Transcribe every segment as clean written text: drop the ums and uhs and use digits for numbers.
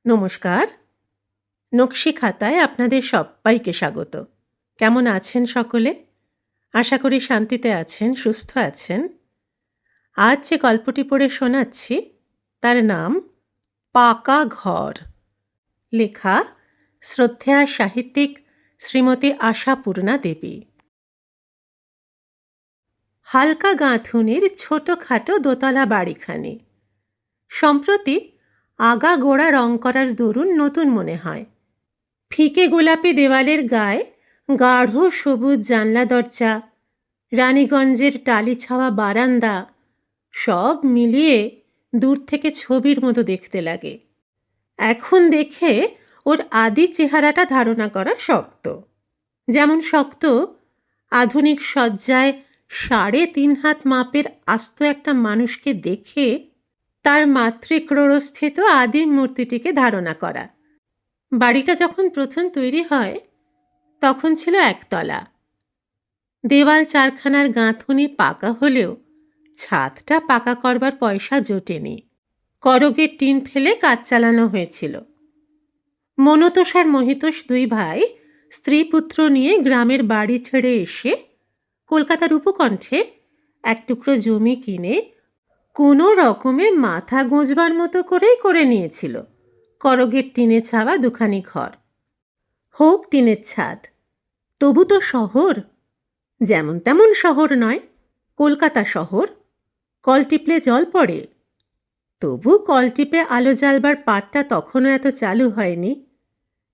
নমস্কার। নকশি খাতায় আপনাদের সব্বাইকে স্বাগত। কেমন আছেন সকলে? আশা করি শান্তিতে আছেন, সুস্থ আছেন। আজ যে গল্পটি পড়ে শোনাচ্ছি তার নাম পাকা ঘর। লেখা শ্রদ্ধেয়া সাহিত্যিক শ্রীমতী আশাপূর্ণা দেবী। হালকা গাঁথুনির ছোটখাটো দোতলা বাড়িখানি। সম্প্রতি আগাগোড়া রং করার দরুন নতুন মনে হয়। ফিকে গোলাপি দেওয়ালের গায়ে গাঢ় সবুজ জানলা দরজা, রানীগঞ্জের টালি ছাওয়া বারান্দা, সব মিলিয়ে দূর থেকে ছবির মতো দেখতে লাগে। এখন দেখে ওর আদি চেহারাটা ধারণা করা শক্ত। যেমন শক্ত আধুনিক সজ্জায় ৩.৫ হাত মাপের আস্ত একটা মানুষকে দেখে তার মাতৃক্রোড়স্থিত আদিম মূর্তিটিকে ধারণা করা। বাড়িটা যখন প্রথম তৈরি হয় তখন ছিল একতলা। দেওয়াল চারখানার গাঁথুনি পাকা হলেও ছাদটা পাকা করবার পয়সা জোটেনি। করগের টিন ফেলে কাজ চালানো হয়েছিল। মনতোষ আর মহিতোষ দুই ভাই স্ত্রী পুত্র নিয়ে গ্রামের বাড়ি ছেড়ে এসে কলকাতার উপকণ্ঠে এক টুকরো জমি কিনে কোনো রকমে মাথা গোঁজবার মতো করেই করে নিয়েছিল করগের টিনে ছাওয়া দুখানি ঘর। হোক টিনের ছাদ, তবু তো শহর। যেমন তেমন শহর নয়, কলকাতা শহর। কল টিপলে জল পড়ে, তবু কল টিপে আলো জ্বালবার পাটটা তখনও এত চালু হয়নি।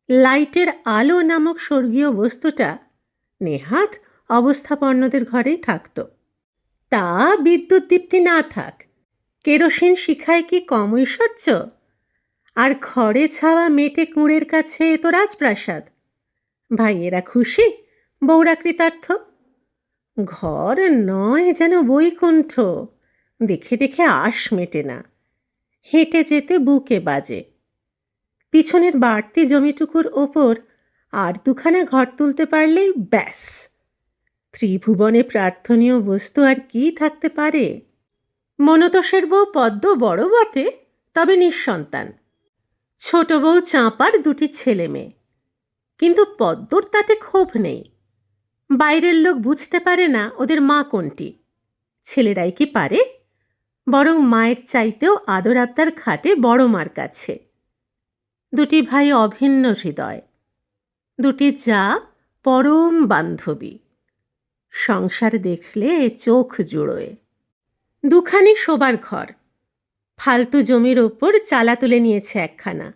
লাইটের আলো নামক স্বর্গীয় বস্তুটা নেহাত অবস্থাপন্নদের ঘরেই থাকত। তা বিদ্যুৎ দীপ্তি না থাক, কেরোসিন শিখায় কি কম ঐশ্বর্য? আর খড়ে ছাওয়া মেটে কুঁড়ের কাছে তো রাজপ্রাসাদ। ভাইয়েরা খুশি, বউরা কৃতার্থ। ঘর নয় যেন বৈকুণ্ঠ, দেখে দেখে আশ মেটে না। হেঁটে যেতে বুকে বাজে। পিছনের বাড়তি জমিটুকুর ওপর আর দুখানা ঘর তুলতে পারলেই ব্যাস, ত্রিভুবনে প্রার্থনীয় বস্তু আর কি থাকতে পারে? মনতোষের বউ পদ্ম বড় বটে, তবে নিঃসন্তান। ছোট বউ চাঁপার দুটি ছেলে মেয়ে, কিন্তু পদ্মর তাতে ক্ষোভ নেই। বাইরের লোক বুঝতে পারে না ওদের মা কোনটি। ছেলেরাই কি পারে? বরং মায়ের চাইতেও আদর আবদার খাটে বড় মার কাছে। দুটি ভাই অভিন্ন হৃদয়, দুটি যা পরম বান্ধবী। সংসার দেখলে চোখ জুড়োয়। দুখানি শোবার ঘর, ফালতু জমির ওপর চালা তুলে নিয়েছে একখানা,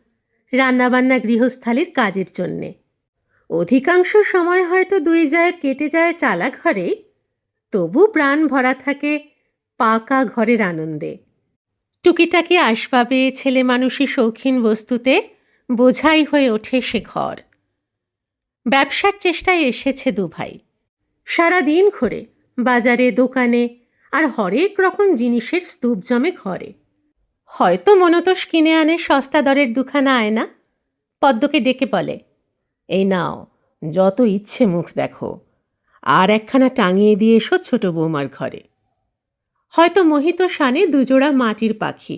রান্নাবান্না গৃহস্থালির কাজের জন্যে। অধিকাংশ সময় হয়তো দুই জায়ের কেটে যায় চালা ঘরে, তবু প্রাণ ভরা থাকে পাকা ঘরের আনন্দে। টুকিটাকি আসবাবে, ছেলে মানুষই শৌখিন বস্তুতে বোঝাই হয়ে ওঠে সে ঘর। ব্যবসার চেষ্টায় এসেছে দুভাই। সারাদিন ঘোরে বাজারে, দোকানে, আর হরেক রকম জিনিসের স্তূপ জমে ঘরে। হয়তো মনতোষ কিনে আনে সস্তা দরের দুখানা আয়না, পদ্মকে ডেকে বলে, এই নাও, যত ইচ্ছে মুখ দেখো, আর একখানা টাঙিয়ে দিয়ে এসো ছোট বৌমার ঘরে। হয়তো মহিতোষ আনে দুজোড়া মাটির পাখি,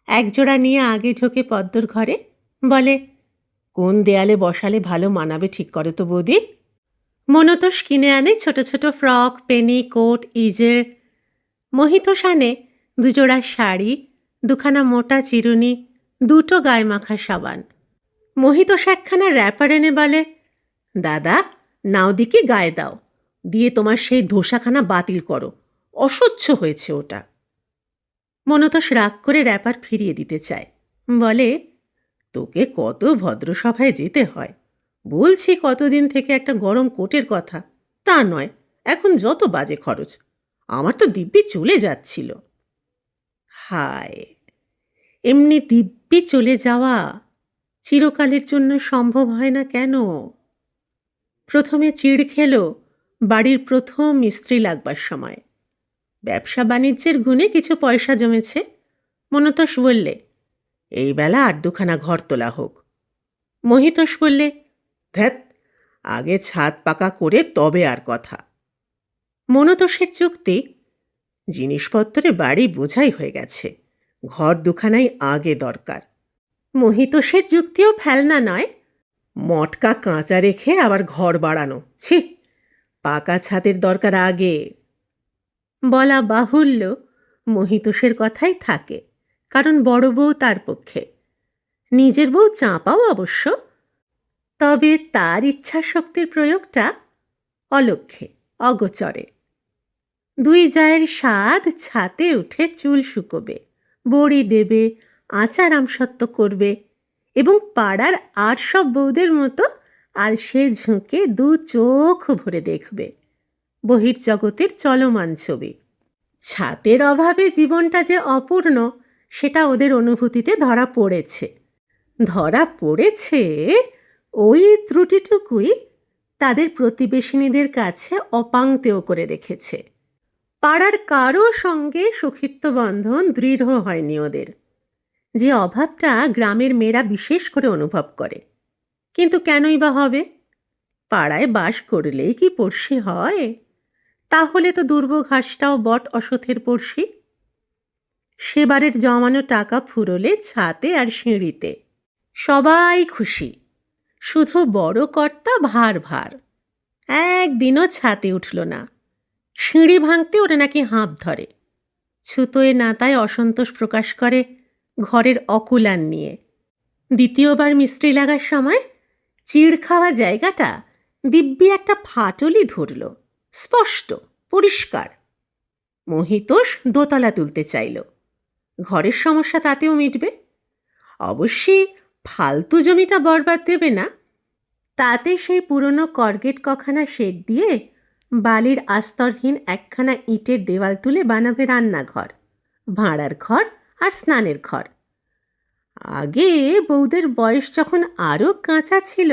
একজোড়া নিয়ে আগে ঢোকে পদ্মর ঘরে, বলে, কোন দেয়ালে বসালে ভালো মানাবে ঠিক করো তো বৌদি। মনতোষ কিনে আনে ছোট ছোট ফ্রক, পেনি কোট, ইজের। মহিতোষ আনে দুজোড়া শাড়ি, দুখানা মোটা চিরুনি, দুটো গায়ে মাখা সাবান। মহিতোষ একখানা র্যাপার এনে বলে, দাদা নাও দিকে গায়ে দাও, দিয়ে তোমার সেই ধোসাখানা বাতিল করো, অসহ্য হয়েছে ওটা। মনতোষ রাগ করে র্যাপার ফিরিয়ে দিতে চায়, বলে, তোকে কত ভদ্রসভায় যেতে হয়, বলছি কতদিন থেকে একটা গরম কোটের কথা, তা নয়, এখন যত বাজে খরচ, আমার তো দিব্যি চলে যাচ্ছিল। হায়, এমনি দিব্যি চলে যাওয়া চিরকালের জন্য সম্ভব হয় না কেন? প্রথমে চিড় খেল বাড়ির প্রথম মিস্ত্রি লাগবার সময়। ব্যবসা বাণিজ্যের গুণে কিছু পয়সা জমেছে। মনতোষ বললে, এই বেলা আর দুখানা ঘর তোলা হোক। মহিতোষ বললে, ধ্যাৎ, আগে ছাদ পাকা করে তবে আর কথা। মনতোষের যুক্তি, জিনিসপত্রে বাড়ি বোঝাই হয়ে গেছে, ঘর দুখানাই আগে দরকার। মহিতোষের যুক্তিও ফেলনা নয়। মটকা কাঁচা রেখে আবার ঘর বাড়ানো, ছি! পাকা ছাদের দরকার আগে। বলা বাহুল্য, মহিতোষের কথাই থাকে, কারণ বড় বউ তার পক্ষে। নিজের বউ চাঁপাও অবশ্য, তবে তার ইচ্ছাশক্তির প্রয়োগটা অলক্ষ্যে, অগোচরে। দুই জায়ের স্বাদ ছাতে উঠে চুল শুকোবে, বড়ি দেবে, আচার আমসত্ব করবে এবং পাড়ার আর সব বউদের মতো আলসে ঝুঁকে দু চোখ ভরে দেখবে বহির্জগতের চলমান ছবি। ছাতের অভাবে জীবনটা যে অপূর্ণ, সেটা ওদের অনুভূতিতে ধরা পড়েছে। ধরা পড়েছে, ওই ত্রুটিটুকুই তাদের প্রতিবেশিনীদের কাছে অপাংক্তেয় করে রেখেছে। পাড়ার কারো সঙ্গে সখিত্ব বন্ধন দৃঢ় হয়নি ওদের, যে অভাবটা গ্রামের মেয়েরা বিশেষ করে অনুভব করে। কিন্তু কেনই বা হবে? পাড়ায় বাস করলেই কি পড়শি হয়? তাহলে তো দুর্ভ ঘাসটাও বট অসথের পড়শি। সেবারের জমানো টাকা ফুরোলে ছাতে আর সিঁড়িতে সবাই খুশি, শুধু বড় কর্তা ভার ভার। একদিনও ছাতে উঠল না। সিঁড়ি ভাঙতে ওরা নাকি হাঁপ ধরে। ছুতোয় নাতায় অসন্তোষ প্রকাশ করে ঘরের অকুলান নিয়ে। দ্বিতীয়বার মিস্ত্রি লাগার সময় চিড় খাওয়া জায়গাটা দিব্যি একটা ফাটলই ধরল, স্পষ্ট পরিষ্কার। মহিতোষ দোতলা তুলতে চাইল। ঘরের সমস্যা তাতেও মিটবে। অবশ্যই ফালতু জমিটা বরবাদ দেবে না। তাতে সেই পুরনো করগেট কখানা শেড দিয়ে বালির আস্তরহীন একখানা ইটের দেওয়াল তুলে বানাবে রান্নাঘর, ভাঁড়ার ঘর আর স্নানের ঘর। আগে বউদের বয়স যখন আরও কাঁচা ছিল,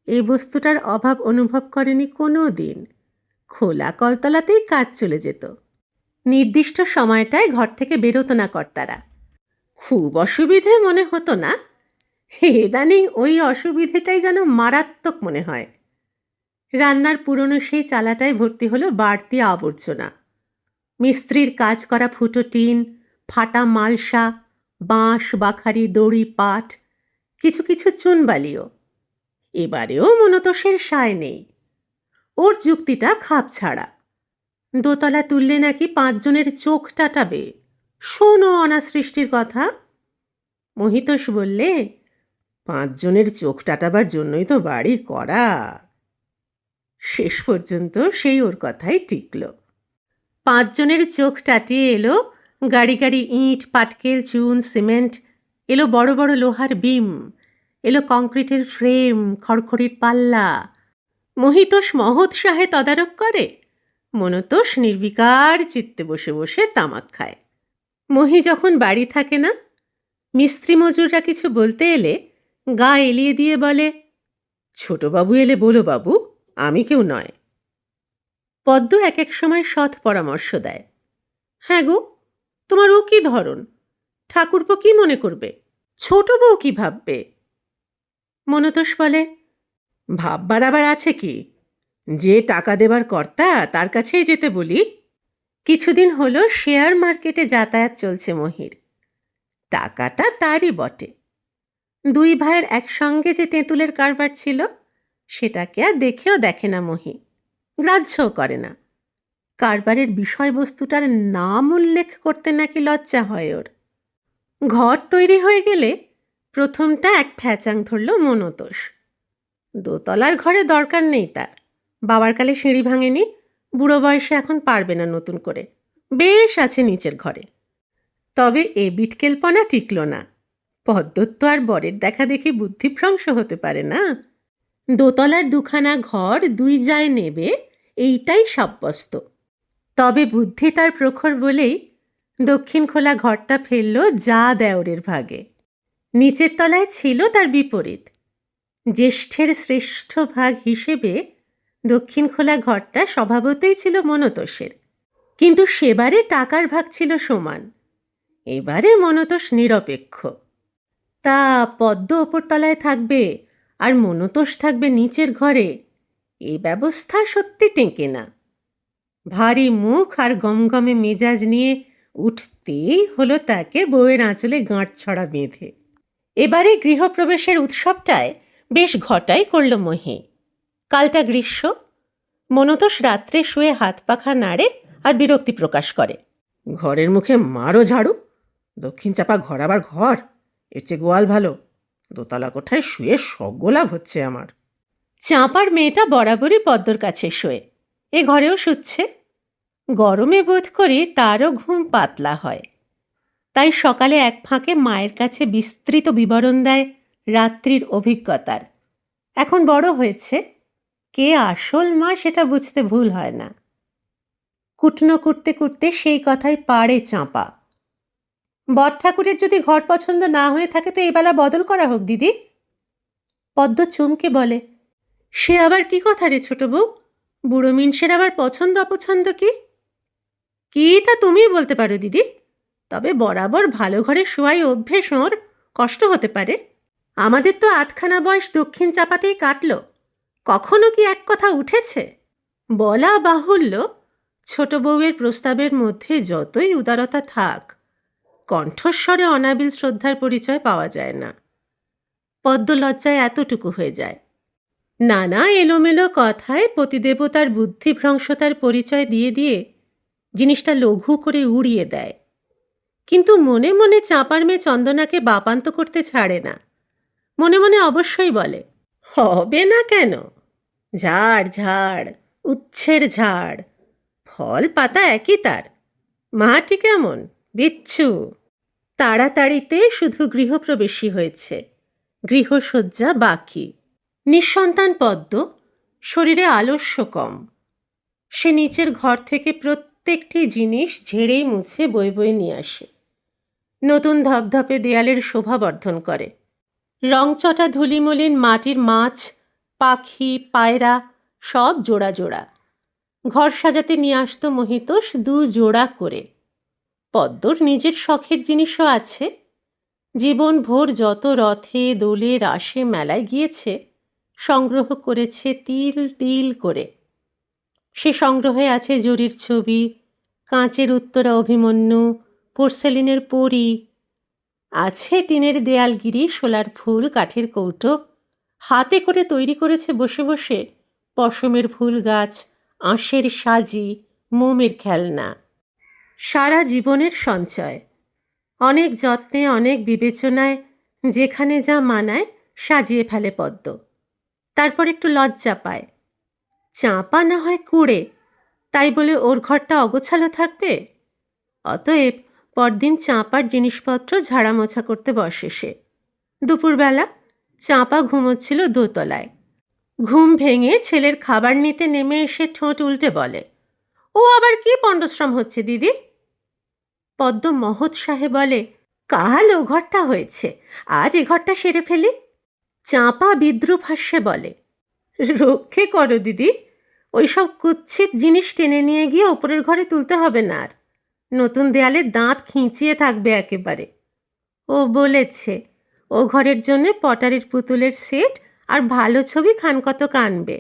এই বস্তুটার অভাব অনুভব করেনি কোনো দিন। খোলা কলতলাতেই কাজ চলে যেত। নির্দিষ্ট সময়টায় ঘর থেকে বেরোতো না কর্তারা। খুব অসুবিধে মনে হতো না। ইদানিং ওই অসুবিধেটাই যেন মারাত্মক মনে হয়। রান্নার পুরনো সেই চালাটায় ভর্তি হলো বাড়তি আবর্জনা। মিস্ত্রির কাজ করা ফুটো টিন, ফাটা মালসা, বাঁশ বাখারি দড়ি পাট, কিছু কিছু চুনবালিও। এবারেও মনতোষের সায় নেই। ওর যুক্তিটা খাপ ছাড়া। দোতলা তুললে নাকি 5 জনের চোখ টাটাবে। শোনো অনাসৃষ্টির কথা। মহিতোষ বললে, 5 জনের চোখ টাটাবার জন্যই তো বাড়ি করা। শেষ পর্যন্ত সেই ওর কথাই টিকল। 5 জনের চোখ টাটিয়ে এলো গাড়ি গাড়ি ইট, পাটকেল, চুন, সিমেন্ট, এলো বড় বড় লোহার বিম, এলো কংক্রিটের ফ্রেম, খড়খড়ির পাল্লা। মহিতোষ মহোৎসাহে তদারক করে, মনতোষ নির্বিকার চিত্তে বসে বসে তামাক খায়। মহি যখন বাড়ি থাকে না, মিস্ত্রি মজুররা কিছু বলতে এলে গা এলিয়ে দিয়ে বলে, ছোটবাবু এলে বলো বাবু, আমি কেউ নয়। পদ্ম এক এক সময় সৎ পরামর্শ দেয়, হ্যাঁ গো, তোমার ও কি ধরন? ঠাকুরপো কি মনে করবে? ছোট বউ কি ভাববে? মনতোষ বলে, ভাববার আবার আছে কি? যে টাকা দেবার কর্তা তার কাছেই যেতে বলি। কিছুদিন হলো শেয়ার মার্কেটে যাতায়াত চলছে মহির। টাকাটা তারই বটে। 2 ভাইয়ের একসঙ্গে যে তেঁতুলের কারবার ছিল, সেটাকে আর দেখেও দেখে না মহি, গ্রাহ্যও করে না। কারবারের বিষয়বস্তুটার নাম উল্লেখ করতে নাকি লজ্জা হয় ওর। ঘর তৈরি হয়ে গেলে প্রথমটা এক ফ্যাচাং ধরল মনতোষ। দোতলার ঘরে দরকার নেই তার। বাবার কালে সিঁড়ি ভাঙেনি, বুড়ো বয়সে এখন পারবে না নতুন করে। বেশ আছে নিচের ঘরে। তবে এ বিটকেলপনা টিকল না। পদ্মত্ব আর বরের দেখা দেখি বুদ্ধিভ্রংশ হতে পারে না। দোতলার 2খানা ঘর 2 জায় নেবে, এইটাই সাব্যস্ত। তবে বুদ্ধি তার প্রখর বলেই দক্ষিণ খোলা ঘরটা ফেলল যা দেওরের ভাগে। নিচের তলায় ছিল তার বিপরীত। জ্যেষ্ঠের শ্রেষ্ঠ ভাগ হিসেবে দক্ষিণ খোলা ঘরটা স্বভাবতই ছিল মনতোষের, কিন্তু সেবারে টাকার ভাগ ছিল সমান। এবারে মনতোষ নিরপেক্ষ। তা পদ্ম ওপর তলায় থাকবে আর মনতোষ থাকবে নিচের ঘরে, এই ব্যবস্থা সত্যি টেঁকে না। ভারী মুখ আর গমগমে মেজাজ নিয়ে উঠতেই হলো তাকে বউয়ের আঁচলে গাঁটছড়া বেঁধে। এবারে গৃহপ্রবেশের উৎসবটায় বেশ ঘটাই করল মহি। কালটা গ্রীষ্ম, মনতোষ রাত্রে শুয়ে হাত পাখা নাড়ে আর বিরক্তি প্রকাশ করে। ঘরের মুখে মারো ঝাড়ু, দক্ষিণ চাপা ঘর আবার ঘর, এর চেয়ে গোয়াল ভালো। দোতলা কোঠায় শুয়ে সগোলাভ হচ্ছে আমার। চাঁপার মেয়েটা বরাবরই পদ্মর কাছে শোয়ে, এ ঘরেও শুচ্ছে। গরমে বোধ করি তারও ঘুম পাতলা হয়। তাই সকালে এক ফাঁকে মায়ের কাছে বিস্তৃত বিবরণ দেয় রাত্রির অভিজ্ঞতার। এখন বড় হয়েছে, কে আসল মা সেটা বুঝতে ভুল হয় না। কুটনো করতে করতে সেই কথাই পারে চাঁপা। বর ঠাকুরের যদি ঘর পছন্দ না হয়ে থাকে তো এবেলা বদল করা হোক দিদি। পদ্ম চমকে বলে, সে আবার কি কথা রে ছোট বউ? বুড়ো মিনসের আবার পছন্দ অপছন্দ কি? কি তা তুমিই বলতে পারো দিদি। তবে বরাবর ভালো ঘরে শোয়াই অভ্যেস ওর, কষ্ট হতে পারে। আমাদের তো আধখানা বয়স দক্ষিণ চাপাতেই কাটল, কখনো কি এক কথা উঠেছে? বলা বাহুল্য, ছোট বউয়ের প্রস্তাবের মধ্যে যতই উদারতা থাক, কণ্ঠস্বরে অনাবিল শ্রদ্ধার পরিচয় পাওয়া যায় না। পদ্ম লজ্জায় এতটুকু হয়ে যায়। নানা এলোমেলো কথায় পতিদেবতার বুদ্ধিভ্রংশতার পরিচয় দিয়ে দিয়ে জিনিসটা লঘু করে উড়িয়ে দেয়। কিন্তু মনে মনে চাঁপার মেয়ে চন্দনাকে বাপান্ত করতে ছাড়ে না। মনে মনে অবশ্যই বলে, হবে না কেন? ঝাড় ঝাড়, উচ্ছের ঝাড়, ফল পাতা একই তার। মাটি কেমন? বিচ্ছু। তাড়াতাড়িতে শুধু গৃহপ্রবেশই হয়েছে, গৃহসজ্জা বাকি। নিঃসন্তান পদ্ম, শরীরে আলস্য কম। সে নিচের ঘর থেকে প্রত্যেকটি জিনিস ঝেড়ে মুছে বয়ে বয়ে নিয়ে আসে। নতুন ধপধপে দেয়ালের শোভা বর্ধন করে। রংচটা ধুলিমলিন মাটির মাছ, পাখি, পায়রা সব জোড়া জোড়া। ঘর সাজাতে নিয়ে আসতো মহিতোষ 2 জোড়া করে। পদ্মর নিজের শখের জিনিসও আছে। জীবন ভোর যত রথে দোলে রাসে মেলায় গিয়েছে, সংগ্রহ করেছে তিল তিল করে। সে সংগ্রহে আছে জরির ছবি, কাঁচের উত্তরা অভিমন্যু, পোর্সেলিনের পরী। আছে টিনের দেয়ালগিরি, শোলার ফুল, কাঠের কৌটো। হাতে করে তৈরি করেছে বসে বসে পশমের ফুল গাছ, আঁশের সাজি, মোমের খেলনা। সারা জীবনের সঞ্চয়। অনেক যত্নে, অনেক বিবেচনায় যেখানে যা মানায় সাজিয়ে ফেলে পদ্ম। তারপর একটু লজ্জা পায়। চাঁপা না হয় কুঁড়ে, তাই বলে ওর ঘরটা অগোছালো থাকবে? অতএব পরদিন চাঁপার জিনিসপত্র ঝাড়ামোছা করতে বসে সে। দুপুরবেলা চাঁপা ঘুমোচ্ছিল দোতলায়। ঘুম ভেঙে ছেলের খাবার নিতে নেমে এসে ঠোঁট উল্টে বলে, ও আবার কি পণ্ডশ্রম হচ্ছে দিদি? পদ্ম মহোৎসাহে বলে, কাল ও ঘরটা হয়েছে, আজ এ ঘরটা সেরে ফেলি। চাঁপা বিদ্রুপ হাস্যে বলে, রক্ষে করো দিদি, ওইসব কুৎসিত জিনিস টেনে নিয়ে গিয়ে ওপরের ঘরে তুলতে হবে না আর। নতুন দেয়ালে দাঁত খিঁচিয়ে থাকবে একেবারে। ও বলেছে ও ঘরের জন্যে পটারির পুতুলের সেট আর ভালো ছবি খানকতক আনবে।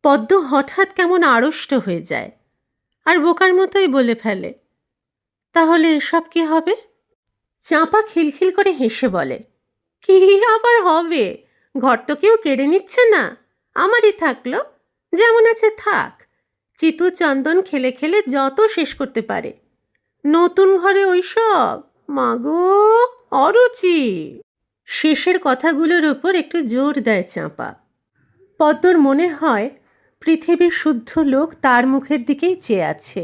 পদ্ম হঠাৎ কেমন আড়ষ্ট হয়ে যায় আর বোকার মতোই বলে ফেলে, তাহলে এসব কি হবে? চাঁপা খিলখিল করে হেসে বলে, কি আবার হবে? ঘর তো কেউ কেড়ে নিচ্ছে না, আমারই থাকলো, যেমন আছে থাক। চিতু চন্দন খেলে খেলে যত শেষ করতে পারে। নতুন ঘরে ওইসব, মাগো, অরুচি। শেষের কথাগুলোর ওপর একটু জোর দেয় চাঁপা। পদ্মর মনে হয় পৃথিবীর শুদ্ধ লোক তার মুখের দিকেই চেয়ে আছে,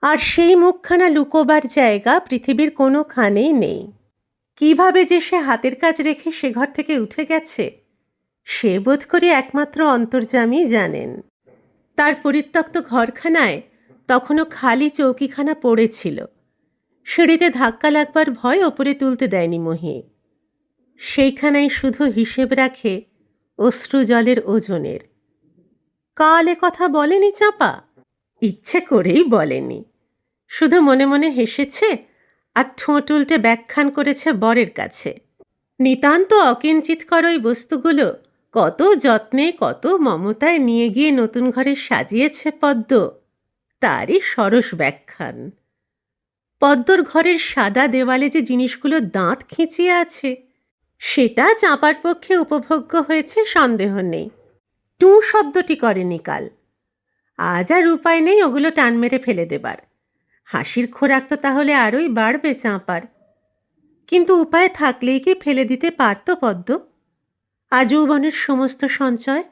আর সেই মুখখানা লুকোবার জায়গা পৃথিবীর কোনোখানেই নেই। কিভাবে যে সে হাতের কাজ রেখে সে ঘর থেকে উঠে গেছে, সে বোধ করি একমাত্র অন্তর্যামী জানেন। তার পরিত্যক্ত ঘরখানায় তখনও খালি চৌকিখানা পড়েছিল। সিঁড়িতে ধাক্কা লাগবার ভয় ওপরে তুলতে দেয়নি মহি। সেইখানায় শুধু হিসেব রাখে অশ্রু জলের ওজনের। কাল এ কথা বলেনি চাঁপা, ইচ্ছে করেই বলেনি, শুধু মনে মনে হেসেছে আর ঠোঁট উল্টে ব্যাখ্যান করেছে বরের কাছে। নিতান্ত অকিঞ্চিতকর ওই বস্তুগুলো কত যত্নে কত মমতায় নিয়ে গিয়ে নতুন ঘরে সাজিয়েছে পদ্ম, তারই সরস ব্যাখ্যান। পদ্মর ঘরের সাদা দেওয়ালে যে জিনিসগুলো দাঁত খিঁচিয়ে আছে, সেটা চাঁপার পক্ষে উপভোগ্য হয়েছে সন্দেহ নেই। টু শব্দটি করেনি কাল। আজ আর উপায় নেই ওগুলো টান মেরে ফেলে দেবার। হাসির খোরাক তো তাহলে আরোই বাড়বে চাঁপার। কিন্তু উপায় থাকলেই কি ফেলে দিতে পারত পদ্ম আজীবনের সমস্ত সঞ্চয়?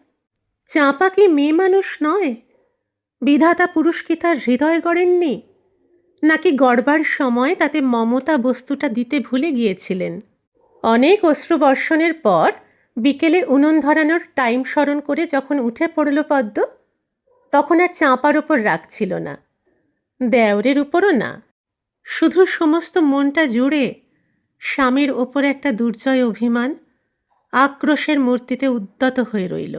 চাঁপা কি মেয়ে মানুষ নয়? বিধাতা পুরুষ কি তার হৃদয় গড়েননি? নাকি গড়বার সময় তাতে মমতা বস্তুটা দিতে ভুলে গিয়েছিলেন? অনেক অশ্রুবর্ষণের পর বিকেলে উনুন ধরানোর টাইম স্মরণ করে যখন উঠে পড়ল পদ্ম, তখন আর চাঁপার ওপর রাগ ছিল না, দেওরের উপরও না। শুধু সমস্ত মনটা জুড়ে স্বামীর ওপর একটা দুর্জয় অভিমান আক্রোশের মূর্তিতে উদ্যত হয়ে রইল।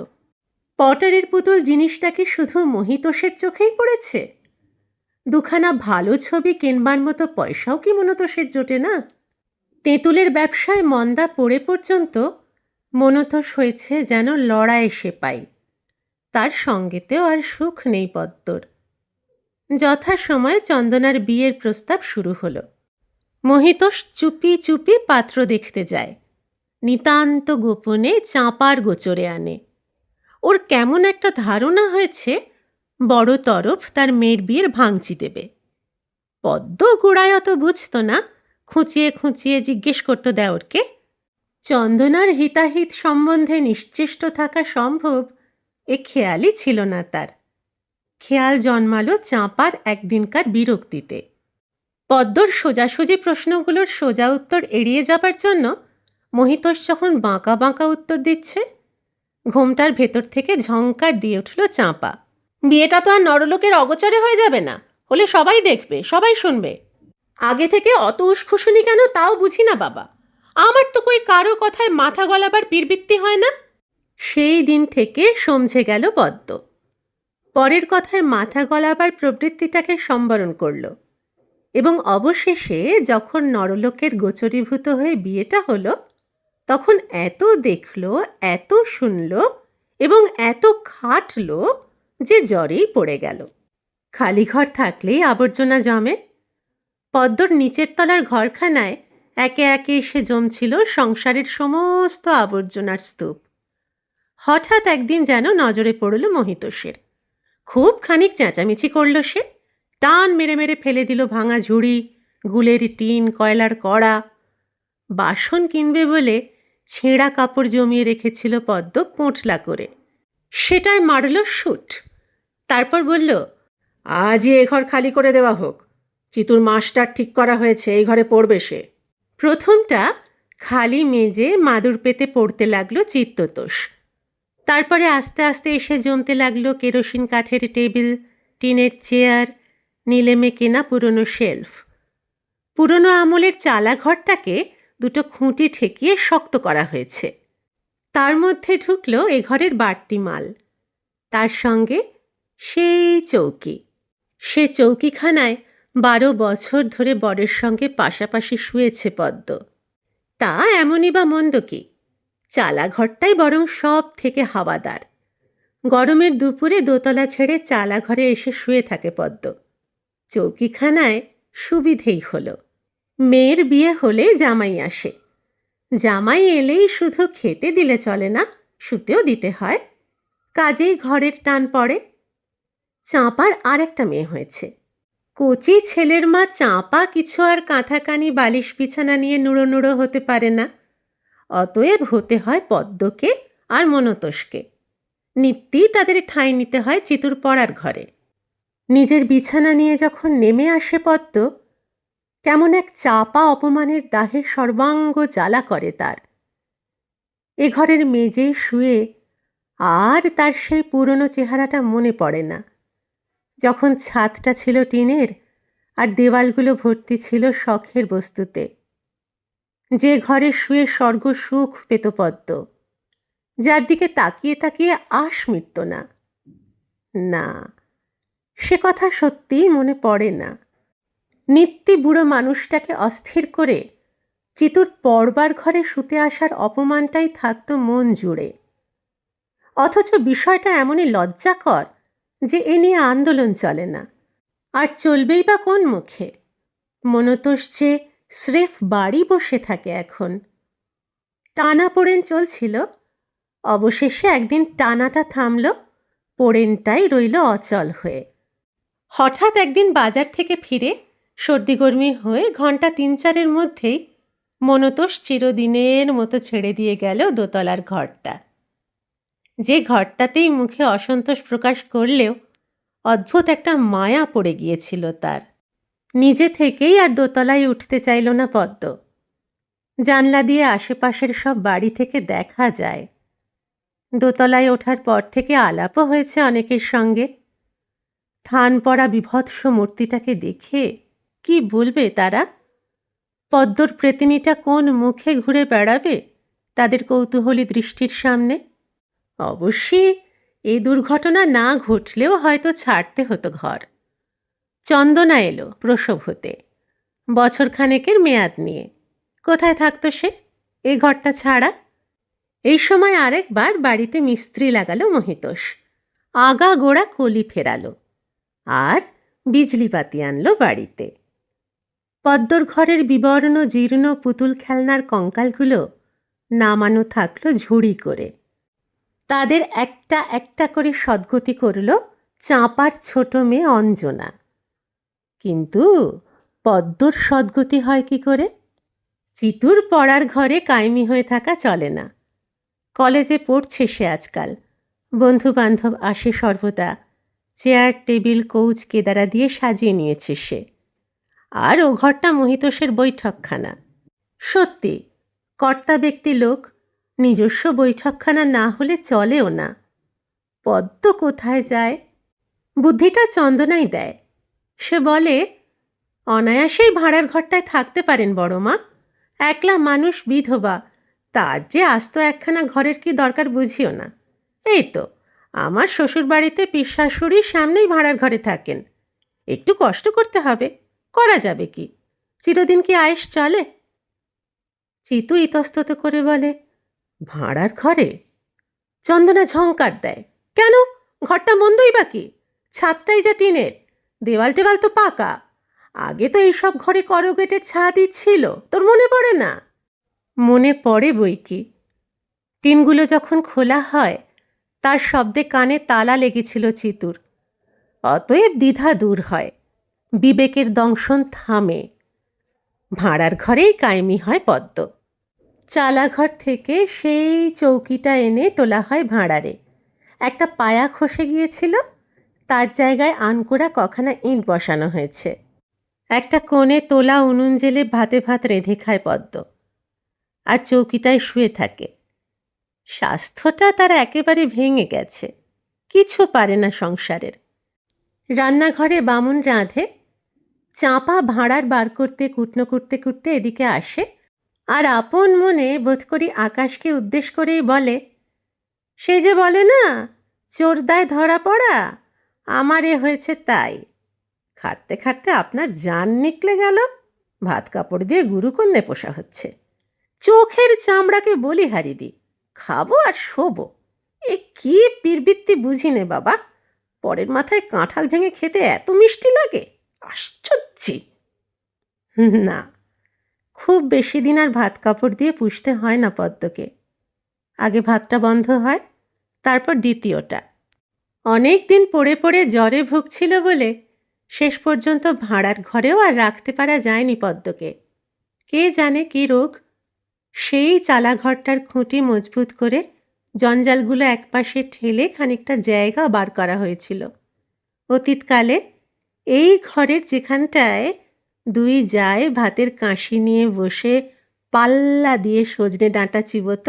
পটারের পুতুল জিনিসটা কি শুধু মহিতোষের চোখেই পড়েছে? দুখানা ভালো ছবি কিনবার মতো পয়সাও কি মনতোষের জোটে না? তেঁতুলের ব্যবসায় মন্দা পড়ে পর্যন্ত মনতোষ হয়েছে যেন লড়ায় সেপাই। তার সঙ্গেতেও আর সুখ নেই পদ্মর। যথাসময়ে চন্দনার বিয়ের প্রস্তাব শুরু হলো। মহিতোষ চুপি চুপি পাত্র দেখতে যায়, নিতান্ত গোপনে চাঁপার গোচরে আনে। ওর কেমন একটা ধারণা হয়েছে বড় তরফ তার মেয়ের বিয়ের ভাঙচি দেবে। পদ্ম গোড়ায় অত বুঝত না, খুঁচিয়ে খুঁচিয়ে জিজ্ঞেস করত দেওরকে। চন্দনার হিতাহিত সম্বন্ধে নিশ্চেষ্ট থাকা সম্ভব এ খেয়ালই ছিল না তার। খেয়াল জন্মালো চাঁপার একদিনকার বিরক্তিতে। পদ্মর সোজাসুজি প্রশ্নগুলোর সোজা উত্তর এড়িয়ে যাবার জন্য মহিতোষ যখন বাঁকা বাঁকা উত্তর দিচ্ছে, ঘোমটার ভেতর থেকে ঝংকার দিয়ে উঠল চাঁপা। বিয়েটা তো আর নরলোকের অগোচরে হয়ে যাবে না, হলে সবাই দেখবে, সবাই শুনবে। আগে থেকে অত উসখুসুনি কেন তাও বুঝি না বাবা। আমার তো কই কারো কথায় মাথা গলাবার বীরবৃত্তি হয় না। সেই দিন থেকে সমঝে গেল পদ্ম। পরের কথায় মাথা গলাবার প্রবৃত্তিটাকে সম্বরণ করল এবং অবশেষে যখন নরলোকের গোচরীভূত হয়ে বিয়েটা হলো, তখন এত দেখল, এত শুনল এবং এত খাটল যে জ্বরেই পড়ে গেল। খালি ঘর থাকলেই আবর্জনা জমে। পদ্মর নিচের তলার ঘরখানায় একে একে এসে জমছিল সংসারের সমস্ত আবর্জনার স্তূপ। হঠাৎ একদিন যেন নজরে পড়ল মহিতোষের। খুব খানিক চেঁচামেচি করল সে, টান মেরে মেরে ফেলে দিল ভাঙা ঝুড়ি, গুলের টিন, কয়লার কড়া। বাসন কিনবে বলে ছেঁড়া কাপড় জমিয়ে রেখেছিল পদ্ম পোঁটলা করে, সেটায় মারল শুট। তারপর বলল, আজই এ ঘর খালি করে দেওয়া হোক। চিতুর মাস্টার ঠিক করা হয়েছে, এই ঘরে পড়বে সে। প্রথমটা খালি মেজে মাদুর পেতে পড়তে লাগলো চিত্ততোষ। তারপরে আস্তে আস্তে এসে জমতে লাগলো কেরোসিন কাঠের টেবিল, টিনের চেয়ার, নিলেমে কেনা পুরনো শেলফ। পুরনো আমলের চালা ঘরটাকে দুটো খুঁটি ঠেকিয়ে শক্ত করা হয়েছে। তার মধ্যে ঢুকলো এ ঘরের বাড়তি মাল, তার সঙ্গে সেই চৌকি। সে চৌকিখানায় 12 বছর ধরে বরের সঙ্গে পাশাপাশি শুয়েছে পদ্ম। তা এমনই বা মন্দ কি, চালা ঘরটাই বরং সব থেকে হাওয়াদার। গরমের দুপুরে দোতলা ছেড়ে চালা ঘরে এসে শুয়ে থাকে পদ্ম। চৌকিখানায় সুবিধেই হলো। মেয়ের বিয়ে হলে জামাই আসে। জামাই এলেই শুধু খেতে দিলে চলে না, শুতেও দিতে হয়। কাজেই ঘরের টান পড়ে। চাঁপার আর একটা মেয়ে হয়েছে। কচি ছেলের মা চাঁপা কিছু আর কাঁথাকানি বালিশ বিছানা নিয়ে নুড়ো নুড়ো হতে পারে না। অতএব হতে হয় পদ্মকে আর মনতোষকে। নিত্যই তাদের ঠাঁই নিতে হয় চিতুর পড়ার ঘরে। নিজের বিছানা নিয়ে যখন নেমে আসে পদ্ম, কেমন এক চাপা অপমানের দাহে সর্বাঙ্গ জ্বালা করে তার। এ ঘরের মেজে শুয়ে আর তার সেই পুরনো চেহারাটা মনে পড়ে না, যখন ছাদটা ছিল টিনের আর দেওয়ালগুলো ভর্তি ছিল শখের বস্তুতে। যে ঘরে শুয়ে স্বর্গ সুখ পেত পদ্ম, যার দিকে তাকিয়ে তাকিয়ে আশ মিটত না। না, সে কথা সত্যিই মনে পড়ে না। নিত্যি বুড়ো মানুষটাকে অস্থির করে চিতুর পড়বার ঘরে শুতে আসার অপমানটাই থাকতো মন জুড়ে। অথচ বিষয়টা এমনই লজ্জাকর যে এ নিয়ে আন্দোলন চলে না। আর চলবেই বা কোন মুখে? মনতোষ যে স্রেফ বাড়ি বসে থাকে এখন। টানাপোড়েন চলছিল। অবশেষে একদিন টানাটা থামল, পোড়েনটাই রইল অচল হয়ে। হঠাৎ একদিন বাজার থেকে ফিরে সর্দিগর্মি হয়ে ঘন্টা ৩-৪-এর মধ্যেই মনতোষ চিরদিনের মতো ছেড়ে দিয়ে গেল দোতলার ঘরটা। যে ঘরটাতেই মুখে অসন্তোষ প্রকাশ করলেও অদ্ভুত একটা মায়া পড়ে গিয়েছিল তার। নিজে থেকেই আর দোতলায় উঠতে চাইল না পদ্ম। জানলা দিয়ে আশেপাশের সব বাড়ি থেকে দেখা যায়। দোতলায় ওঠার পর থেকে আলাপও হয়েছে অনেকের সঙ্গে। থান পড়া বিভৎস মূর্তিটাকে দেখে কি বলবে তারা? পদ্মর প্রেতিনীটা কোন মুখে ঘুরে বেড়াবে তাদের কৌতূহলী দৃষ্টির সামনে? অবশ্যই এই দুর্ঘটনা না ঘটলেও হয়তো ছাড়তে হতো ঘর। চন্দনা এলো প্রসব হতে, বছরখানেকের মেয়াদ নিয়ে। কোথায় থাকতো সে এই ঘরটা ছাড়া? এই সময় আরেকবার বাড়িতে মিস্ত্রি লাগালো মহিতোষ, আগা গোড়া কলি ফেরালো, আর বিজলিবাতি আনলো বাড়িতে। পদ্মর ঘরের বিবর্ণ জীর্ণ পুতুল খেলনার কঙ্কালগুলো নামানো থাকলো ঝুড়ি করে। তাদের একটা একটা করে সদ্গতি করল চাঁপার ছোট মেয়ে অঞ্জনা। কিন্তু পদ্মর সদ্গতি হয় কি করে? চিতুর পড়ার ঘরে কায়েমি হয়ে থাকা চলে না। কলেজে পড়ছে সে আজকাল। বন্ধু বান্ধব আসে সর্বদা। চেয়ার টেবিল কৌচ কেদারা দিয়ে সাজিয়ে নিয়েছে সে। আর ও ঘরটা মহিতোষের বৈঠকখানা। সত্যি, কর্তা ব্যক্তি লোক, নিজস্ব বৈঠকখানা না হলে চলেও না। পদ্ম কোথায় যায়? বুদ্ধিটা চন্দনাই দেয়। সে বলে, অনায়াসেই ভাড়ার ঘরটায় থাকতে পারেন বড় মা। একলা মানুষ, বিধবা, তার যে আস্ত একখানা ঘরের কি দরকার বুঝিও না। এই তো আমার শ্বশুর বাড়িতে পিসশাশুড়ির সামনেই ভাড়ার ঘরে থাকেন। একটু কষ্ট করতে হবে, করা যাবে কি? চিরদিন কি আয়েস চলে? চিতু ইতস্তত করে বলে, ভাড়ার ঘরে? চন্দনা ঝংকার দেয়, কেন? ঘরটা মন্দই বা কি? ছাদটাই যা টিনের, দেওয়াল টেওয়াল তো পাকা। আগে তো এইসব ঘরে করগেটের ছাদই ছিল, তোর মনে পড়ে না? মনে পড়ে বই কি। টিনগুলো যখন খোলা হয় তার শব্দে কানে তালা লেগেছিল চিতুর। অতএব দ্বিধা দূর হয়, বিবেকের দংশন থামে। ভাড়ার ঘরেই কায়েমি হয় পদ্ম। চালাঘর থেকে সেই চৌকিটা এনে তোলা হয় ভাঁড়ারে। একটা পায়া খসে গিয়েছিল, তার জায়গায় আনকোড়া কখানা ইঁট বসানো হয়েছে। একটা কোণে তোলা উনুন জেলে ভাতে ভাত রেঁধে খায় পদ্ম, আর চৌকিটায় শুয়ে থাকে। স্বাস্থ্যটা তার একেবারে ভেঙে গেছে, কিছু পারে না সংসারের। রান্নাঘরে বামুন রাঁধে, চাঁপা ভাঁড়ার বার করতে কুটনো কুটতে কুটতে এদিকে আসে, আর আপন মনে বোধ করি আকাশকে উদ্দেশ করেই বলে, সে যে বলে না চোরদায় ধরা পড়া, আমার এ হয়েছে তাই। খাটতে খাটতে আপনার জান নিকলে গেল, ভাত কাপড় দিয়ে গুরুকন্যে পোষা হচ্ছে। চোখের চামড়াকে বলিহারি দিই, খাবো আর শোবো। এ কি পীরবৃত্তি বুঝি নে বাবা, পরের মাথায় কাঁঠাল ভেঙে খেতে এত মিষ্টি লাগে, আশ্চর্যি। না, খুব বেশি দিন আর ভাত কাপড় দিয়ে পুষতে হয় না পদ্মকে। আগে ভাতটা বন্ধ হয়, তারপর দ্বিতীয়টা। অনেক দিন পড়ে পড়ে জ্বরে ভুগছিল বলে শেষ পর্যন্ত ভাড়ার ঘরেও আর রাখতে পারা যায়নি পদ্মকে। কে জানে কী রোগ। সেই চালাঘরটার খুঁটি মজবুত করে জঞ্জালগুলো একপাশে ঠেলে খানিকটা জায়গা বার করা হয়েছিল। অতীতকালে এই ঘরের যেখানটায় দুই জায় ভাতের কাঁসি নিয়ে বসে পাল্লা দিয়ে সজনে ডাঁটা চিবোত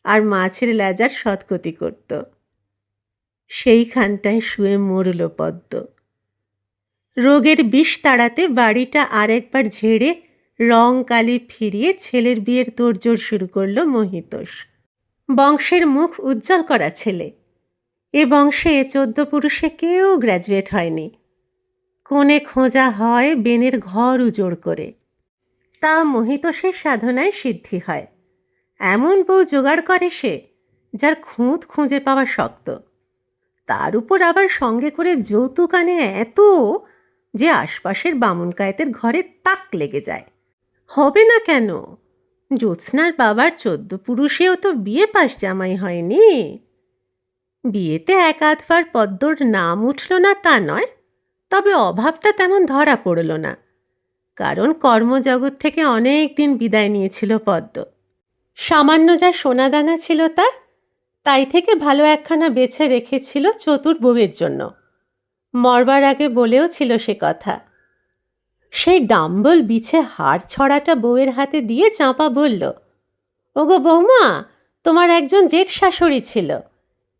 আর মাছের লেজার সৎকতি করত, সেইখানটায় শুয়ে মরল পদ্ম। রোগের বিষ তাড়াতে বাড়িটা আরেকবার ঝেড়ে রং কালি ফিরিয়ে ছেলের বিয়ের তোড়জোড় শুরু করল মহিতোষ। বংশের মুখ উজ্জ্বল করা ছেলে। এ বংশে 14 পুরুষে কেউ গ্র্যাজুয়েট হয়নি। কোণে খোঁজা হয় বেনের ঘর উজোড় করে। তা মহিতোষের সাধনায় সিদ্ধি হয়। এমন বউ জোগাড় করে সে, যার খুঁত খুঁজে পাওয়া শক্ত। তার উপর আবার সঙ্গে করে যৌতুক আনে এত যে আশপাশের বামুন কায়েতের ঘরে তাক লেগে যায়। হবে না কেন? জ্যোৎস্নার বাবার ১৪ পুরুষেও তো বিয়ে পাশ জামাই হয়নি। বিয়েতে এক আধবার পদ্মর নাম উঠল না তা নয়, তবে অভাবটা তেমন ধরা পড়ল না, কারণ কর্মজগৎ থেকে অনেক দিন বিদায় নিয়েছিল পদ্ম। সামান্য যা সোনাদানা ছিল তার, তাই থেকে ভালো একখানা বেছে রেখেছিল চতুর বউয়ের জন্য। মরবার আগে বলেও ছিল সে কথা। সেই ডাম্বল বিছে হাড় ছড়াটা বউয়ের হাতে দিয়ে চাঁপা বলল, ওগো বৌমা, তোমার একজন জেঠ শাশুড়ি ছিল,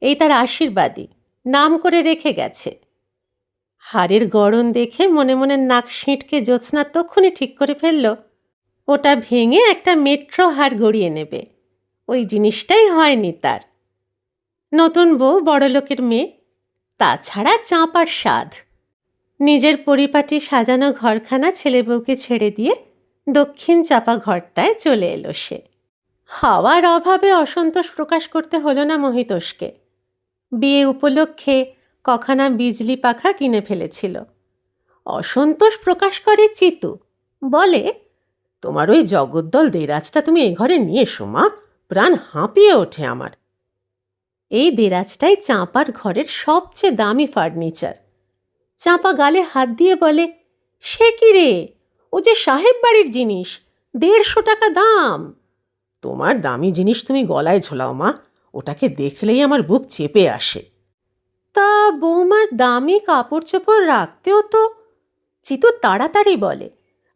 এই তার আশীর্বাদী, নাম করে রেখে গেছে। হাড়ের গড়ন দেখে মনে মনে নাক সিঁটকে জ্যোৎস্না তক্ষুনি ঠিক করে ফেলল, ওটা ভেঙে একটা মেট্রো হাড় গড়িয়ে নেবে। ওই জিনিসটাই হয়নি তার। নতুন বউ বড়লোকের মেয়ে, তাছাড়া চাঁপার স্বাদ। নিজের পরিপাটি সাজানো ঘরখানা ছেলে বউকে ছেড়ে দিয়ে দক্ষিণ চাপা ঘরটায় চলে এলো সে। হাওয়ার অভাবে অসন্তোষ প্রকাশ করতে হলো না মহিতোষকে। বিয়ে উপলক্ষে কখানা বিজলি পাখা কিনে ফেলেছিল। অসন্তোষ প্রকাশ করে চিতু, বলে, তোমার ওই জগদ্দল দেরাজটা তুমি এ ঘরে নিয়ে এসো মা, প্রাণ হাঁপিয়ে ওঠে আমার। এই দেরাজটাই চাঁপার ঘরের সবচেয়ে দামি ফার্নিচার। চাঁপা গালে হাত দিয়ে বলে, সে কি রে, ও যে সাহেব বাড়ির জিনিস, ১৫০ টাকা দাম। তোমার দামি জিনিস তুমি গলায় ঝোলাও মা, ওটাকে দেখলেই আমার বুক চেপে আসে। তা বৌমার দামি কাপড় চোপড় রাখতেও তো, চিতু তাড়াতাড়ি বলে,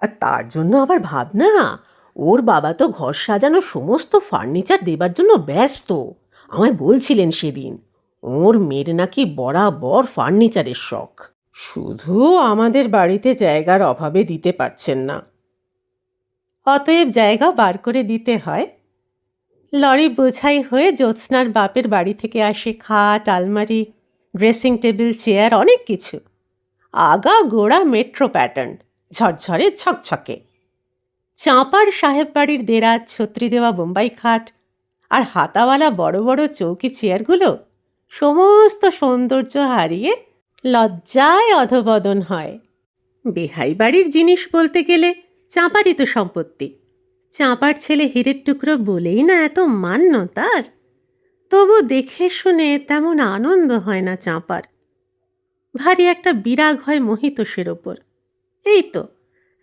আর তার জন্য আবার ভাবনা, ওর বাবা তো ঘর সাজানো সমস্ত ফার্নিচার দেবার জন্য ব্যস্ত। আমায় বলছিলেন সেদিন, ওর মেয়ের নাকি বরাবর ফার্নিচারের শখ। শুধু আমাদের বাড়িতে জায়গার অভাবে দিতে পারছেন না। অতএব জায়গা বার করে দিতে হয়। লরি বোঝাই হয়ে জ্যোৎস্নার বাপের বাড়ি থেকে আসে খাট, আলমারি, ড্রেসিং টেবিল, চেয়ার, অনেক কিছু। আগা গোড়া মেট্রো প্যাটার্ন, ঝরঝরে ছকছকে। চাঁপার সাহেব বাড়ির দেরাজ, ছত্রি দেওয়া বোম্বাই খাট আর হাতাওয়ালা বড় বড় চৌকি চেয়ারগুলো সমস্ত সৌন্দর্য হারিয়ে লজ্জায় অধবদন হয়। বেহাই বাড়ির জিনিস বলতে গেলে চাঁপারই তো সম্পত্তি। চাঁপার ছেলে হীরের টুকরো বলেই না এত মান্য তার। তবু দেখে শুনে তেমন আনন্দ হয় না চাঁপার। ভারী একটা বিরাগ হয় মহিতোষের ওপর। এই তো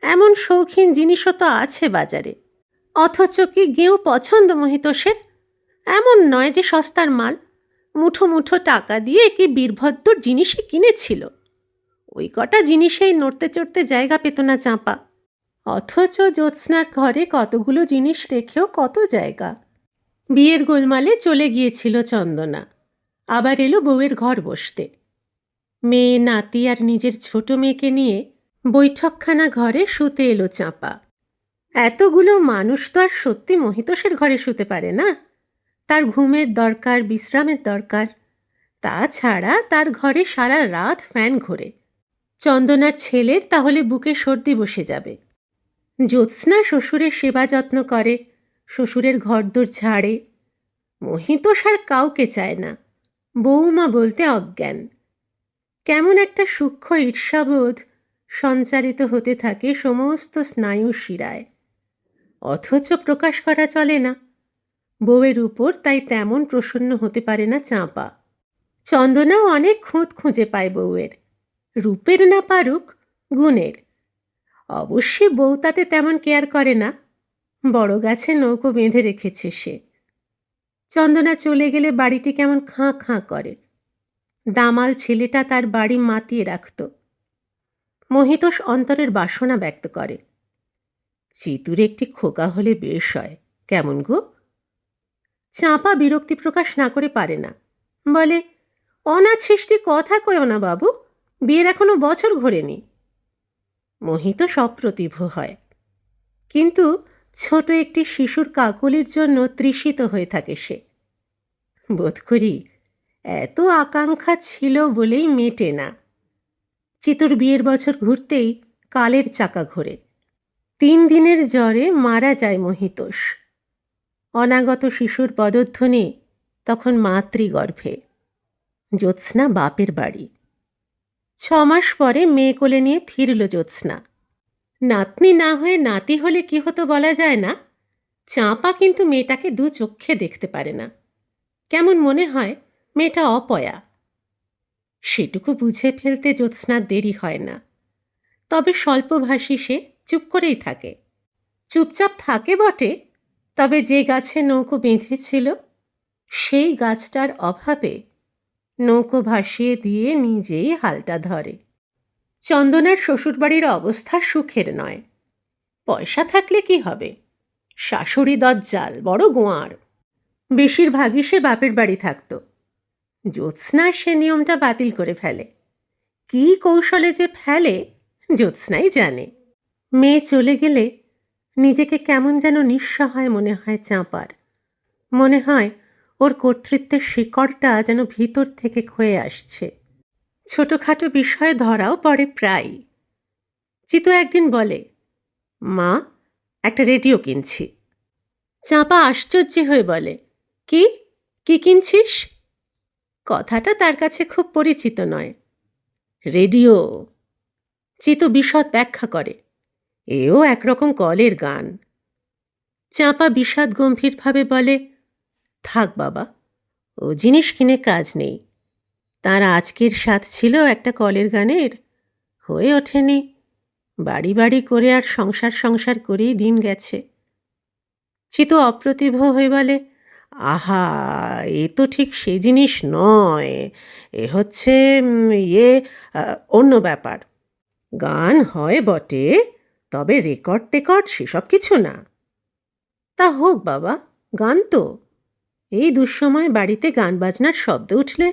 এমন শৌখিন জিনিসও তো আছে বাজারে, অথচ কি গেঁয়ো পছন্দ মহিতোষের? এমন নয় যে সস্তার মাল। মুঠো মুঠো টাকা দিয়ে কি বীরভদ্রর জিনিসই কিনেছিল। ওই কটা জিনিসেই নড়তে চড়তে জায়গা পেত না চাঁপা। অথচ জ্যোৎস্নার ঘরে কতগুলো জিনিস রেখেও কত জায়গা। বিয়ের গোলমালে চলে গিয়েছিল চন্দনা, আবার এলো বউয়ের ঘর বসতে। মেয়ে, নাতি আর নিজের ছোট মেয়েকে নিয়ে বৈঠকখানা ঘরে শুতে এলো চাঁপা। এতগুলো মানুষ তো আর সত্যি মহিতোষের ঘরে শুতে পারে না। তার ঘুমের দরকার, বিশ্রামের দরকার। তাছাড়া তার ঘরে সারা রাত ফ্যান ঘোরে। চন্দনার ছেলের তাহলে বুকে সর্দি বসে যাবে। জ্যোৎস্না শ্বশুরের সেবা যত্ন করে, শ্বশুরের ঘরদোর ঝাড়ে। মহিতোষ আর কাউকে চায় না, বৌমা বলতে অজ্ঞান। কেমন একটা সূক্ষ্ম ঈর্ষাবোধ সঞ্চারিত হতে থাকে সমস্ত স্নায়ু শিরায়, অথচ প্রকাশ করা চলে না। বউয়ের উপর তাই তেমন প্রসন্ন হতে পারে না চাঁপা। চন্দনাও অনেক খুঁত খুঁজে পায় বউয়ের, রূপের না পারুক, গুণের। অবশ্যই বউ তাতে তেমন কেয়ার করে না। বড় গাছে নৌকো বেঁধে রেখেছে সে। চন্দনা চলে গেলে বাড়িটি কেমন খাঁ খাঁ করে। দামাল ছেলেটা তার বাড়ি মাতিয়ে রাখত। মহিতোষ অন্তরের বাসনা ব্যক্ত করে, চিতুর একটি খোকা হলে বেশ হয়, কেমন গো? চাঁপা বিরক্তি প্রকাশ না করে পারে না, বলে, অনাথ সৃষ্টি কথা কয়ো না বাবু, বিয়ের এখনো বছর ঘোরেনি। মহিতোষ অপ্রতিভ হয়, কিন্তু ছোট একটি শিশুর কাকলির জন্য তৃষিত হয়ে থাকে সে। বোধ করি এত আকাঙ্ক্ষা ছিল বলেই মেটে না। চিতুর বিয়ের বছর ঘুরতেই কালের চাকা ঘোরে। ৩ দিনের জ্বরে মারা যায় মহিতোষ। অনাগত শিশুর পদধ্বনি তখন মাতৃগর্ভে। জ্যোৎস্না বাপের বাড়ি। ৬ মাস পরে মেয়ে কোলে নিয়ে ফিরল জ্যোৎস্না। নাতনি না হয়ে নাতি হলে কি হতো বলা যায় না, চাঁপা কিন্তু মেয়েটাকে দু চক্ষে দেখতে পারে না। কেমন মনে হয় মেয়েটা অপয়া। সেটুকু বুঝে ফেলতে জ্যোৎস্নার দেরি হয় না। তবে স্বল্পভাষী সে, চুপ করেই থাকে। চুপচাপ থাকে বটে, তবে যে গাছে নৌকো বেঁধেছিল সেই গাছটার অভাবে নৌকো ভাসিয়ে দিয়ে নিজেই হালটা ধরে। চন্দনার শ্বশুরবাড়ির অবস্থা সুখের নয়। পয়সা থাকলে কি হবে, শাশুড়ি দজ্জাল, বড় গোঁয়ার। বেশিরভাগই সে বাপের বাড়ি থাকত। জ্যোৎস্না সে নিয়মটা বাতিল করে ফেলে। কী কৌশলে যে ফেলে জ্যোৎস্নাই জানে। মেয়ে চলে গেলে নিজেকে কেমন যেন নিঃসহায় মনে হয় চাঁপার। মনে হয় ওর কর্তৃত্বের শিকড়টা যেন ভিতর থেকে ক্ষয়ে আসছে। ছোটখাটো বিষয়ে ধরাও পড়ে প্রায়। চিতু একদিন বলে, মা, একটা রেডিও কিনছি। চাঁপা আশ্চর্য হয়ে বলে, কি কি কিনছিস? কথাটা তার কাছে খুব পরিচিত নয়। রেডিও। চিতু বিশদ ব্যাখ্যা করে, এও একরকম কলের গান। চাঁপা বিষাদ গম্ভীরভাবে বলে, থাক বাবা, ও জিনিস কিনে কাজ নেই। তার আজকের স্বাদ ছিল একটা কলের গানের, হয়ে ওঠেনি। বাড়ি বাড়ি করে আর সংসার সংসার করেই দিন গেছে। চিতু অপ্রতিভ হয়ে বলে, আহা, এ তো ঠিক সে জিনিস নয়। এ হচ্ছে অন্য ব্যাপার। গান হয় বটে, তবে রেকর্ড টেকর্ড সেসব কিছু না। তা হোক বাবা, গান তো। এই দুঃসময় বাড়িতে গান বাজনার শব্দ উঠলে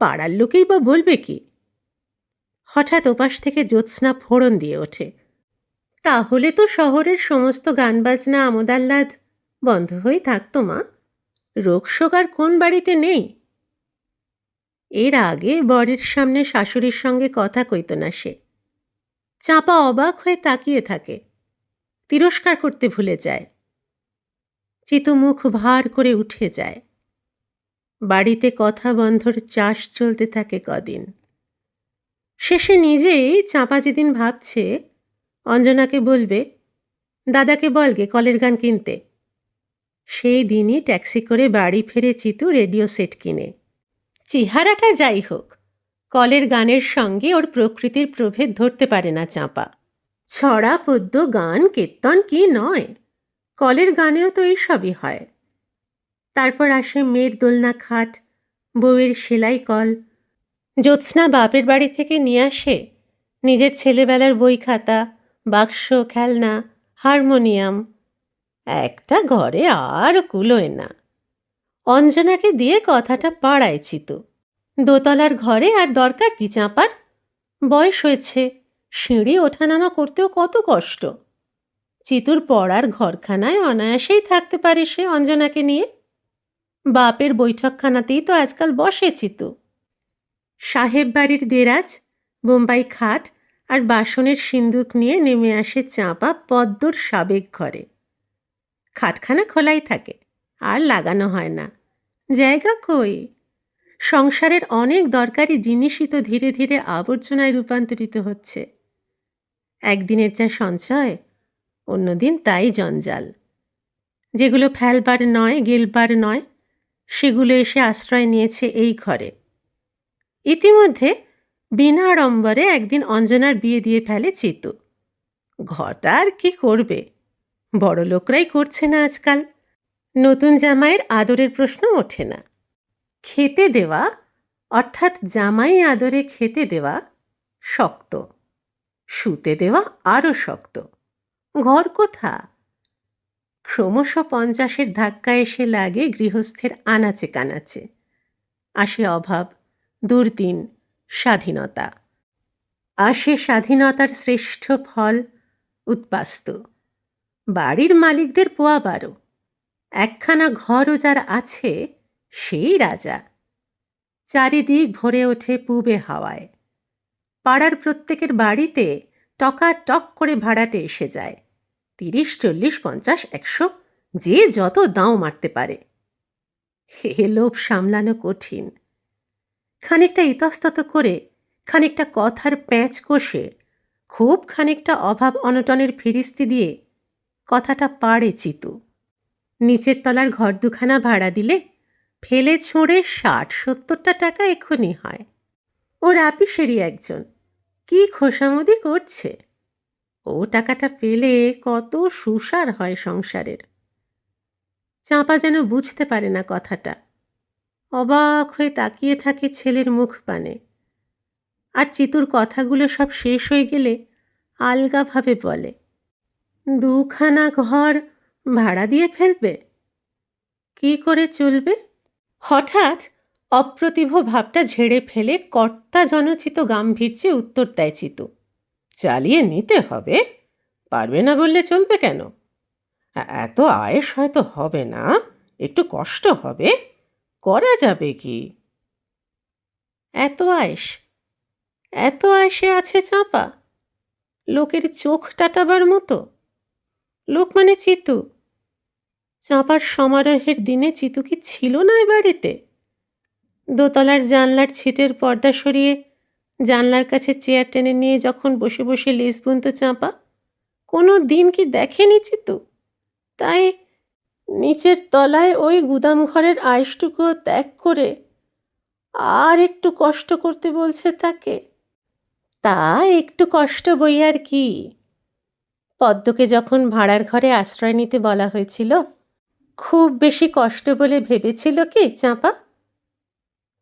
পাড়ার লোকেই বা বলবে কি? হঠাৎ ওপাশ থেকে জ্যোৎস্না ফোড়ন দিয়ে ওঠে, তাহলে তো শহরের সমস্ত গান বাজনা আমোদ আহ্লাদ বন্ধ হয়ে থাকতো মা। রোগশোক আর কোন বাড়িতে নেই? এর আগে বরের সামনে শাশুড়ির সঙ্গে কথা কইত না সে। চাঁপা অবাক হয়ে তাকিয়ে থাকে, তিরস্কার করতে ভুলে যায়। চিতু মুখ ভার করে উঠে যায়। বাড়িতে কথা বন্ধর চাষ চলতে থাকে কদিন। শেষে নিজেই চাঁপা যেদিন ভাবছে অঞ্জনাকে বলবে, দাদাকে বলগে কলের গান কিনতে, সেই দিনই ট্যাক্সি করে বাড়ি ফেরে চিতু রেডিও সেট কিনে। চেহারাটা যাই হোক, কলের গানের সঙ্গে ওর প্রকৃতির প্রভেদ ধরতে পারে না চাঁপা। ছড়া পদ্য গান কীর্তন কি নয়, কলের গানেও তো এইসবই হয়। তারপর আসে মেয়ের দোলনা খাট, বউয়ের সেলাই কল। জ্যোৎস্না বাপের বাড়ি থেকে নিয়ে আসে নিজের ছেলেবেলার বই খাতা, বাক্স, খেলনা, হারমোনিয়াম। একটা ঘরে আর কুলোয় না। অঞ্জনাকে দিয়ে কথাটা পাড়ায় চিতু। দোতলার ঘরে আর দরকার কি চাঁপার? বয়স হয়েছে, সিঁড়ি ওঠানামা করতেও কত কষ্ট। চিতুর পড়ার ঘরখানায় অনায়াসেই থাকতে পারে সে অঞ্জনাকে নিয়ে। বাপের বৈঠকখানাতেই তো আজকাল বসে চিতু। সাহেব বাড়ির দেরাজ, বোম্বাই খাট আর বাসনের সিন্দুক নিয়ে নেমে আসে চাঁপা পদ্মর সাবেক ঘরে। খাটখানা খোলাই থাকে, আর লাগানো হয় না। জায়গা কই? সংসারের অনেক দরকারি জিনিসই তো ধীরে ধীরে আবর্জনায় রূপান্তরিত হচ্ছে। একদিনের যা সঞ্চয়, অন্যদিন তাই জঞ্জাল। যেগুলো ফেলবার নয়, গেলবার নয়, সেগুলো এসে আশ্রয় নিয়েছে এই ঘরে। ইতিমধ্যে বিনা আড়ম্বরে একদিন অঞ্জনার বিয়ে দিয়ে ফেলে চিতু। ঘটা আর কি করবে, বড় লোকরাই করছে না আজকাল। নতুন জামাইয়ের আদরের প্রশ্ন ওঠে না। খেতে দেওয়া, অর্থাৎ জামাই আদরে খেতে দেওয়া শক্ত, শুতে দেওয়া আরও শক্ত। ঘর কোথা? ক্রমশ 50-এর ধাক্কা এসে লাগে গৃহস্থের আনাচে কানাচে। আসে অভাব, দুর্দিন, স্বাধীনতা। আসে স্বাধীনতার শ্রেষ্ঠ ফল, উদ্বাস্তু। বাড়ির মালিকদের পোয়াবারো। একখানা ঘরও যার আছে সেই রাজা। চারিদিক ভরে ওঠে পুবে হাওয়ায়। পাড়ার প্রত্যেকের বাড়িতে টকাটক করে ভাড়াটে এসে যায়। 30, 40, 50, 100, যে যত দাও মারতে পারে। হে লোভ সামলানো কঠিন। খানিকটা ইতস্তত করে, খানিকটা কথার প্যাঁচ কষে, খুব খানিকটা অভাব অনটনের ফিরিস্তি দিয়ে কথাটা পাড়ে চিতু। নিচের তলার ঘর দুখানা ভাড়া দিলে ফেলে ছুঁড়ে ৬০-৭০টা টাকা এক্ষুনি হয়। ওর আপিসেরই একজন কি খোসামদি করছে। ও টাকাটা পেলে কত সুসার হয় সংসারের। চাঁপা যেন বুঝতে পারে না কথাটা, অবাক হয়ে তাকিয়ে থাকে ছেলের মুখ পানে। আর চিতুর কথাগুলো সব শেষ হয়ে গেলে আলগাভাবে বলে, দুখানা ঘর ভাড়া দিয়ে ফেলবে? কি করে চলবে? হঠাৎ অপ্রতিভ ভাবটা ঝেড়ে ফেলে কর্তা জনচিত গাম্ভীর্যে উত্তর দেয় চিতু, চালিয়ে নিতে হবে, পারবে না বললে চলবে কেন? এত আয়েস হয়তো হবে না, একটু কষ্ট হবে, করা যাবে কি? এত আয়েস? এত আয়েসে আছে চাঁপা? লোকের চোখ টাটাবার মতো? লোক মানে চিতু। চাঁপার সমারোহের দিনে চিতু কি ছিল না এ বাড়িতে? দোতলার জানলার ছিটের পর্দা সরিয়ে জানলার কাছে চেয়ার টেনে নিয়ে যখন বসে বসে লেজ বুনতো চাঁপা, কোনো দিন কি দেখেনি চিতু? তাই নিচের তলায় ওই গুদাম ঘরের আয়েসটুকুও ত্যাগ করে আর একটু কষ্ট করতে বলছে তাকে। তা একটু কষ্ট বই আর কি। পদ্মকে যখন ভাড়ার ঘরে আশ্রয় নিতে বলা হয়েছিল, খুব বেশি কষ্ট বলে ভেবেছিল কি চাঁপা?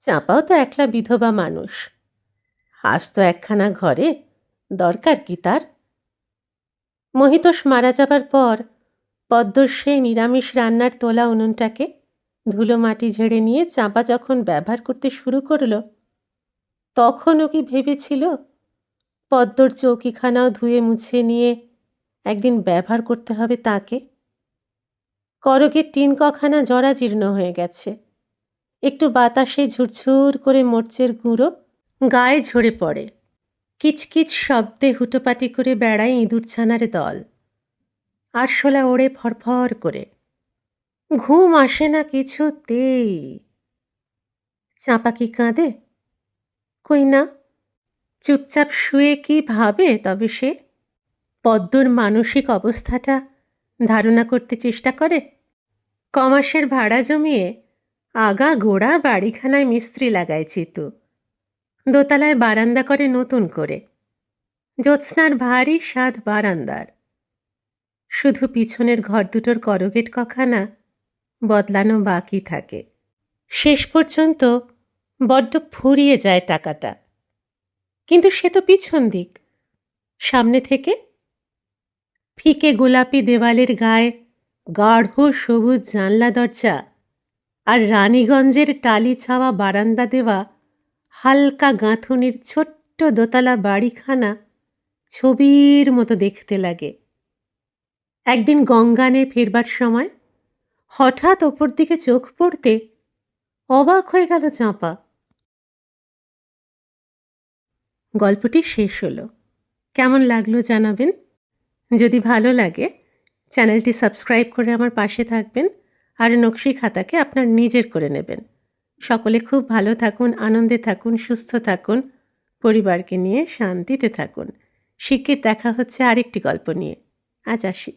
চাঁপাও তো একলা বিধবা মানুষ, আজ তো একখানা ঘরে, দরকার কি তার? মহিতোষ মারা যাবার পর পদ্মর সেই নিরামিষ রান্নার তোলা উনুনটাকে ধুলো মাটি ঝেড়ে নিয়ে চাঁপা যখন ব্যবহার করতে শুরু করল, তখনও কি ভেবেছিল পদ্মর চৌকিখানাও ধুয়ে মুছে নিয়ে একদিন ব্যবহার করতে হবে তাকে? করগের টিন কখানা জরাজীর্ণ হয়ে গেছে, একটু বাতাসে ঝুরঝুর করে মরচের গুঁড়ো গায়ে ঝরে পড়ে। কিচকিচ শব্দে হুটোপাটি করে বেড়ায় ইঁদুরছানার দল। আরশোলা ওড়ে ফরফর করে। ঘুম আসে না কিছুতেই। চাঁপা কি কাঁদে? কই না, চুপচাপ শুয়ে কি ভাবে তবে সে? পদ্মর মানসিক অবস্থাটা ধারণা করতে চেষ্টা করে। কমাসের ভাড়া জমিয়ে আগা গোড়া বাড়িখানায় মিস্ত্রি লাগায় চিতু। দোতলায় বারান্দা করে নতুন করে। জ্যোৎস্নার ভারী স্বাদ বারান্দার। শুধু পিছনের ঘর দুটোর করগেট কখানা বদলানো বাকি থাকে। শেষ পর্যন্ত বড্ড ফুরিয়ে যায় টাকাটা। কিন্তু সে তো পিছন দিক। সামনে থেকে ফিকে গোলাপি দেওয়ালের গায়ে গাঢ় সবুজ জানলা দরজা আর রানীগঞ্জের টালি ছাওয়া বারান্দা দেওয়া হালকা গাঁথুনির ছোট্ট দোতলা বাড়িখানা ছবির মতো দেখতে লাগে। একদিন গঙ্গানে ফেরবার সময় হঠাৎ ওপর দিকে চোখ পড়তে অবাক হয়ে গেল চাঁপা। গল্পটি শেষ হলো। কেমন লাগলো জানাবেন। যদি ভালো লাগে চ্যানেলটি সাবস্ক্রাইব করে আমার পাশে থাকবেন আর নকশি খাতাকে আপনার নিজের করে নেবেন। সকলে খুব ভালো থাকুন, আনন্দে থাকুন, সুস্থ থাকুন, পরিবারকে নিয়ে শান্তিতে থাকুন। শিগগির দেখা হচ্ছে আরেকটি গল্প নিয়ে। আজ আসি।